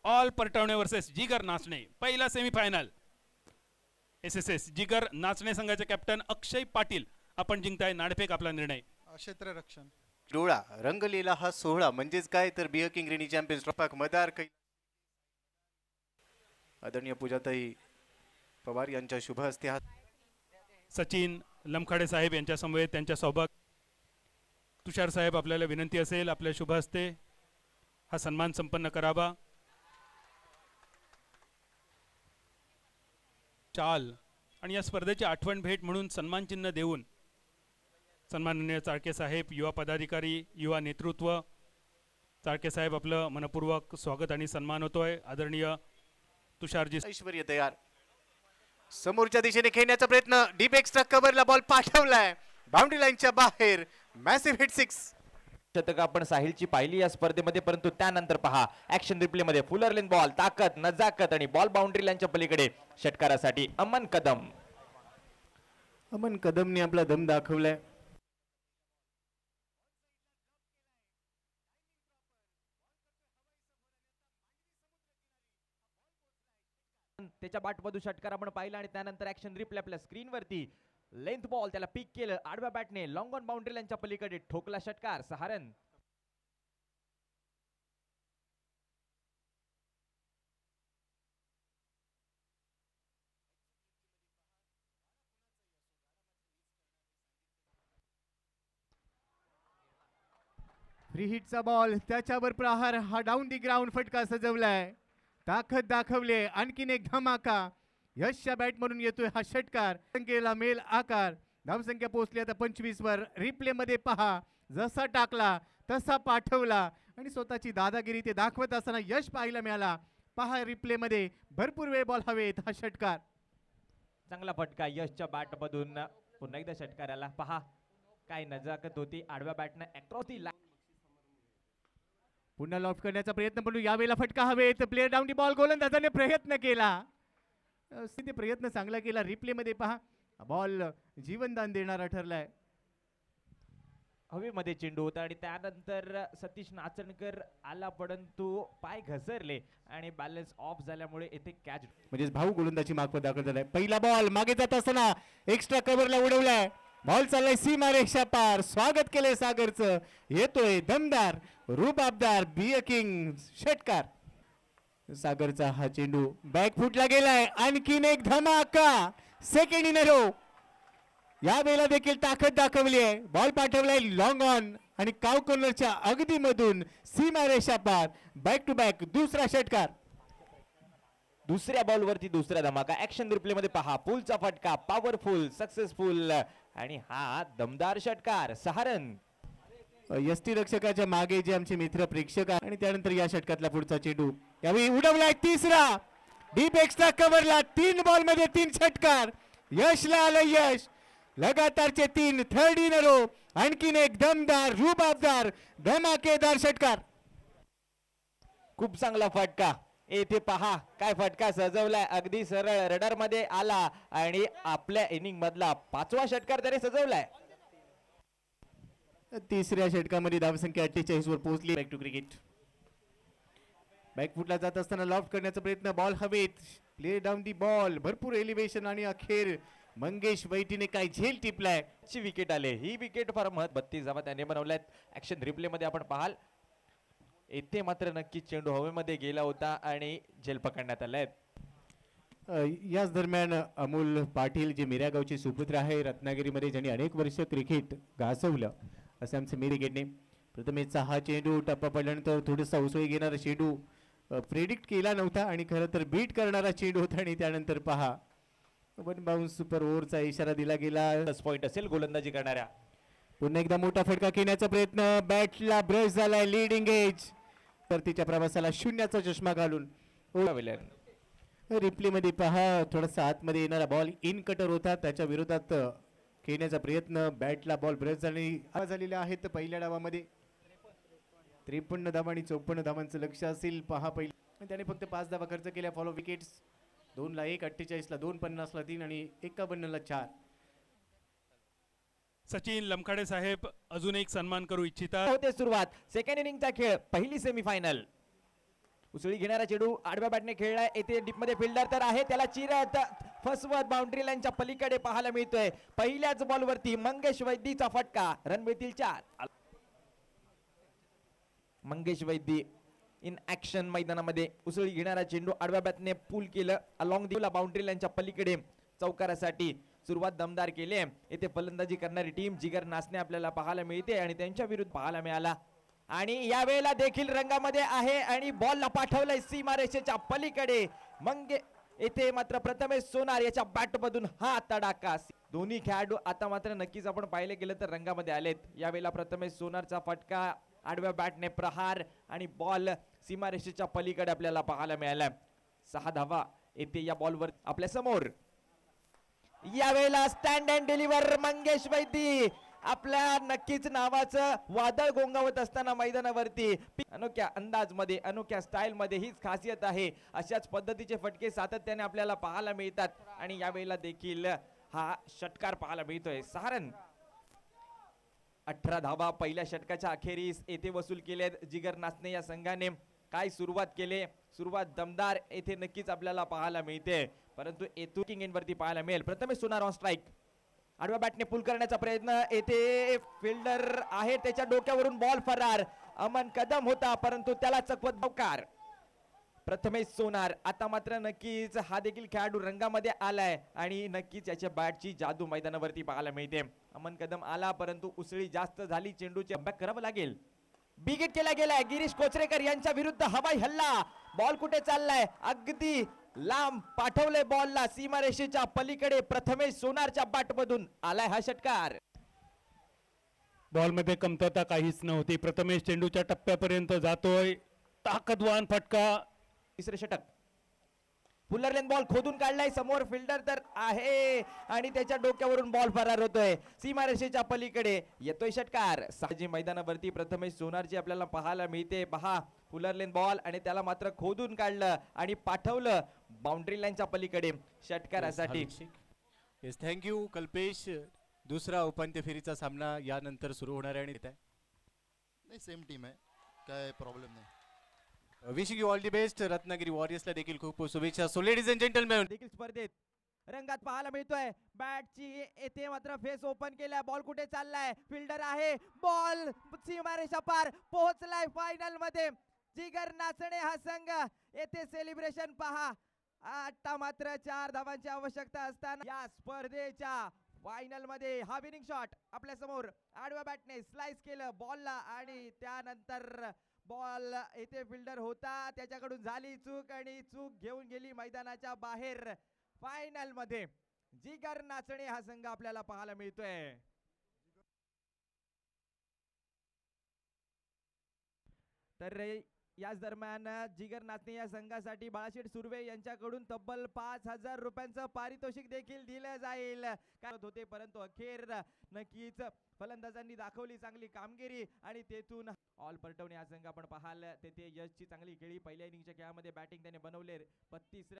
All Paratwane versus जिगर नाचणे पहिला semifinal. SSS जिगर नाचणे संघाचे captain अक्षय पाटील आपण जिंकताय नाणेफेक आपला निर्णय. क्षेत्ररक्षण डोळा रंगलेला हा सोहळा म्हणजेच काय तर बियर किंग रेनी चॅम्पियन्स ट्रॉफी मदार आदरणीय पूजाताई पवार यांच्या शुभ हस्ते हा सचिन लमखाडे साहेब यांच्या समवेत त्यांच्या सौभाग्य. तुषार साहेब आपल्याला विनंती असेल आपल्या शुभ हस्ते हा सन्मान संपन्न करावा. चाल आणि या स्पर्धेची आठवण भेट म्हणून सन्मान चिन्ह देऊन सन्माननीय चाळके साहेब युवा पदाधिकारी युवा नेतृत्व चाळके साहेब आपलं मनपूर्वक स्वागत आणि सन्मान होतोय. आदरणीय तुषारजी ऐश्वर्य तयार समोरच्या दिशेने खेळण्याचा प्रयत्न डीप एक्स्ट्रा कव्हरला बॉल पाठवलाय बाउंड्री लाईनच्या बाहेर मॅसिव्ह हिट 6. शतक आपण साहिलची पाहिली या स्पर्धेमध्ये परंतु त्यानंतर पहा ऍक्शन रिप्ले मध्ये फुलर लेन बॉल ताकद नजाकत आणि बॉल बाउंड्री लाईनच्या पलीकडे षटकारासाठी अमन कदम. अमन कदमने आपला दम दाखवलाय. त्याच्या बाटमधून षटकार आपण पाहिला आणि त्यानंतर ऍक्शन रिप्ले आपल्या स्क्रीन वरती लेंथ बॉल त्याला पिक केलं आडव्या बॅटने लॉंग ऑन बाउंड्री लाईनच्या पलीकडे ठोकला षटकार 6 रन. फ्री हिटचा बॉल त्याच्यावर प्रहार हा डाऊन दी ग्राउंड फटका सजवलाय ताकद दाखवले आणखीन एक धमाका. यशच्या बॅट म्हणून येतोय हा षटकार संख्येला मेल आकार. धावसंख्या पोहोचली आता 25 वर. रिप्ले मध्ये पहा जसा टाकला तसा पाठवला आणि स्वतःची दादागिरी ते दाखवत असताना यश पाहायला मिळाला. पहा रिप्ले मध्ये भरपूर वेळ बॉल हवेत हा षटकार चांगला फटका यशच्या बॅट मधून पुन्हा एकदा षटकाराला पहा काय नजाकत होती आडव्या बॅटने अक्रॉस दी लाईन. पुन्हा लॉफ्ट करण्याचा प्रयत्न पण यावेळेला फटका हवेत. प्लेअर डाऊन दी बॉल गोलंदाजाने प्रयत्न केला प्रयत्न चांगला केला. रिप्ले मध्ये पहा बॉल जीवनदान देणारा ठरलाय. हवेमध्ये चेंडू होता आणि त्यानंतर सतीश नाचणकर आला परंतु पाय घसरले आणि बॅलन्स ऑफ झाल्यामुळे येथे कॅच म्हणजे भाऊ गोलंदाजी मागवर दाखल झालाय. पहिला बॉल मागे जात असताना एक्स्ट्रा कव्हरला उडवलाय. बॉल चाललाय सीमा रेषा पार. स्वागत केलंय सागरचं. येतोय दमदार रूबाबदार बियर किंग षटकार. सागरचा हा चेंडू बॅक फुटला गेलाय. आणखीन एक धमाका सेकंड इन अ रो. या वेळेला देखील ताकद दाखवली आहे. बॉल पाठवलाय लॉंग ऑन आणि काव कॉर्नरच्या अगदी मधून सीमा रेषा पार. बॅक टू बॅक दुसरा षटकार. दुसऱ्या बॉलवरती दुसरा धमाका. ऍक्शन रिप्ले मध्ये पहा पुलचा फटका पॉवरफुल सक्सेसफुल आणि हा दमदार षटकार 6 रन. यष्टी रक्षकाच्या मागे जे आमचे मित्र प्रेक्षक आणि त्यानंतर या षटकातला पुढचा चेंडू यावेळी उडवलाय तिसरा डीप एक्स्ट्रा कव्हरला. 3 बॉल मध्ये 3 षटकार. यशला आलं यश. लगातारचे 3 थर्ड इन अ रो. आणखीन एक दमदार रूबाबदार धमाकेदार षटकार. खूप चांगला फटका. येथे पहा काय फटका सजवलाय अगदी सरळ रडार मध्ये आला आणि आपल्या इनिंग मधला 5वा षटकार त्याने सजवलाय. तिसऱ्या षटकामध्ये धावसंख्या 48 वर पोहोचली. Back to cricket. बॅकफुटला जात असताना लॉफ्ट करण्याचा प्रयत्न बॉल हवेत. प्ले डाऊन दी बॉल भरपूर एलिव्हेशन आणि अखेर मंगेश वैटीने काय झेल टिपलाय. ची विकेट आले. ही विकेट फार 32 धावा त्याने बनवल्यात. ऍक्शन रिप्ले मध्ये आपण पाहाल येथे मात्र नक्की चेंडू हवेमध्ये गेला होता आणि झेल पकडण्यात आलाय. याच दरम्यान अमोल पाटील जे मिऱ्यागावचे सुपुत्र आहे रत्नागिरीमध्ये ज्यांनी अनेक वर्ष क्रिकेट गाजवलं असं आमचं मिरिगेटने प्रथमेशचा हा चेंडू टप्पा पडल्यानंतर थोडासा उसळी घेणारा चेंडू प्रेडिक्ट केला नव्हता आणि खरं तर बीट करणारा चेंडू होता आणि त्यानंतर पहा 1 बाउन्स सुपर ओव्हरचा इशारा दिला गेला. पॉइंट असेल गोलंदाजी करणाऱ्या. पुन्हा एकदा मोठा फटका खेळण्याचा प्रयत्न बॅटला ब्रश झालाय लीडिंग एज. तर तिच्या प्रवासाला 0चा चष्मा घालून रिप्ले मध्ये पहा थोडासा आतमध्ये येणारा बॉल इन कटर होता त्याच्या विरोधात खेळण्याचा प्रयत्न बॅटला बॉल ब्रश झालेले आहेत. पहिल्या डावामध्ये 53 धावा आणि 54 धावांचं लक्ष असेल. पहा पहिला त्याने फक्त 5 धावा खर्च केल्या. फॉलो विकेट्स 2 ला 1, 48 ला 2, 50 ला 3 आणि 51 ला 4. सचिन लमखाडे साहेब अजून एक सन्मान करू इच्छितात. होते सुरुवात सेकंड इनिंगचा खेळ पहिली सेमीफायनल. उसळी घेणारा चेडू आडव्या बॅटने खेळलाय, येथे डीप मध्ये फिल्डर तर आहे, त्याला चिरत फसवत बाउंड्री लाईनच्या पलीकडे पाहायला मिळतोय. पहिल्याच बॉल वरती मंगेश वैद्यचा फटका, रन मिळतील 4. मंगेश वैद्य इन ऍक्शन मैदानामध्ये. उसळी घेणारा चेंडू आडव्या बॅटने पूल केलं अलॉंग दिला बाउंड्री लाईनच्या पलीकडे चौकारासाठी. सुरुवात दमदार केली. येथे फलंदाजी करणारी टीम जिगर नाचणे आपल्याला पाहायला मिळते आणि त्यांच्या विरुद्ध पाहायला मिळाला. आणि यावेळेला देखील रंगामध्ये आहे आणि बॉलला पाठवलंय सीमारेषेच्या पलीकडे. येथे मात्र प्रथमेश सोनार याच्या बॅट मधून हा तडाखा. दोन्ही खेळाडू आता मात्र नक्कीच आपण पाहिले गेलं तर रंगामध्ये आलेत. यावेळेला प्रथमेश सोनारचा फटका, आडव्या बॅटने प्रहार आणि बॉल सीमारेषेच्या पलीकडे आपल्याला पाहायला मिळाला. 6 धावा येथे या बॉलवर आपल्या समोर. यावेळेला स्टँड अँड डिलिव्हर मंगेश वैद्य आपल्या नक्कीच नावाचं वादळ गोंगावत असताना मैदानावरती अनोख्या अंदाज मध्ये, अनोख्या स्टाईल मध्ये हीच खासियत आहे. अशाच पद्धतीचे फटके सातत्याने आपल्याला पाहायला मिळतात आणि यावेळेला देखील हा षटकार पाहायला मिळतोय. 6 रन 18 धावा पहिल्या षटकाच्या अखेरीस येथे वसूल केलेत जिगर नाचणे या संघाने. काय सुरुवात केले, सुरुवात दमदार येथे नक्कीच आपल्याला पाहायला मिळते, परंतु येथून इन वरती पाहायला मिळेल. प्रथमेश सोनार ऑन स्ट्राईक, आडव्या बॅटने पुल करण्याचा प्रयत्न, येथे फिल्डर आहे त्याच्या डोक्यावरून बॉल फरार. अमन कदम होता परंतु त्याला चकवत बौकार. प्रथमेश सोनार आता मात्र नक्कीच हा देखील खेळाडू रंगामध्ये आलाय आणि नक्कीच याच्या बॅटची जादू मैदानावरती पाहायला मिळते. अमन कदम आला परंतु उसळी जास्त झाली, चेंडूचे बॅक करावं लागेल. बिगिट केला गेलाय गिरीश कोचरेकर यांच्या विरुद्ध हवाई हल्ला. बॉल कुठे चाललाय, अगदी लांब पाठवले बॉलला सीमारेषेच्या पलीकडे. प्रथमेश सोनारच्या बॅट मधून आलाय हा षटकार. बॉलमध्ये कमतरता काहीच नव्हती. प्रथमेश चेंडूच्या टप्प्यापर्यंत जातोय, ताकदवान फटका. तिसरे षटक. फुलरलेन बॉल खोदून काढलाय, समोर फिल्डर तर आहे आणि त्याच्या डोक्यावरून बॉल फरार होतोय. सीमारेषेच्या पलीकडे येतोय षटकार. साजी मैदानावरती प्रथमेश सोनारची आपल्याला पाहायला मिळते. पहा फुलरलेन बॉल आणि त्याला मात्र खोदून काढलं आणि पाठवलं बाउंड्री लाईनच्या पलीकडे षटकारासाठी. Yes, thank you Kalpesh. दुसरा उपांत्य फेरीचा सामना यानंतर सुरू होणार आहे आणि नाही, सेम टीम आहे, काय प्रॉब्लेम नाही. Wishing you all the best. Ratnagiri वॉरियर्सला देखील खूप शुभेच्छा. सो लेडीज अँड जेंटलमॅन, देखील स्पर्धेत रंगात पाहायला मिळतोय. बॅटची येथे मात्र फेस ओपन केलाय. बॉल कुठे चाललाय, फिल्डर आहे, बॉल सीमारेषा पार पोहोचलाय. फायनल मध्ये जिगर नाचणे हा संघ. येथे सेलिब्रेशन पहा. आता मात्र 4 धावांची आवश्यकता असताना या स्पर्धेच्या फायनल मध्ये हा विनिंग शॉट आपल्या समोर. आडव्या बॅटने स्लाइस केलं बॉलला आणि त्यानंतर बॉल येथे फिल्डर होता त्याच्याकडून झाली चूक आणि चूक घेऊन गेली मैदानाच्या बाहेर. फायनल मध्ये जिगर नाचणे हा संघ आपल्याला पाहायला मिळतोय. तर याच दरम्यान जिगर नाचणे या संघासाठी बाळाशेठ सुर्वे यांच्याकडून तब्बल 5,000 रुपयांचं पारितोषिक देखील दिलं जाईल. काय होते परंतु अखेर नक्कीच फलंदाजांनी दाखवली चांगली कामगिरी आणि तेथून ऑल परटवणे हा संघ आपण पाहाल तेथे यशची चांगली खेळी. पहिल्या इनिंगच्या खेळामध्ये बॅटिंग त्याने बनवले 32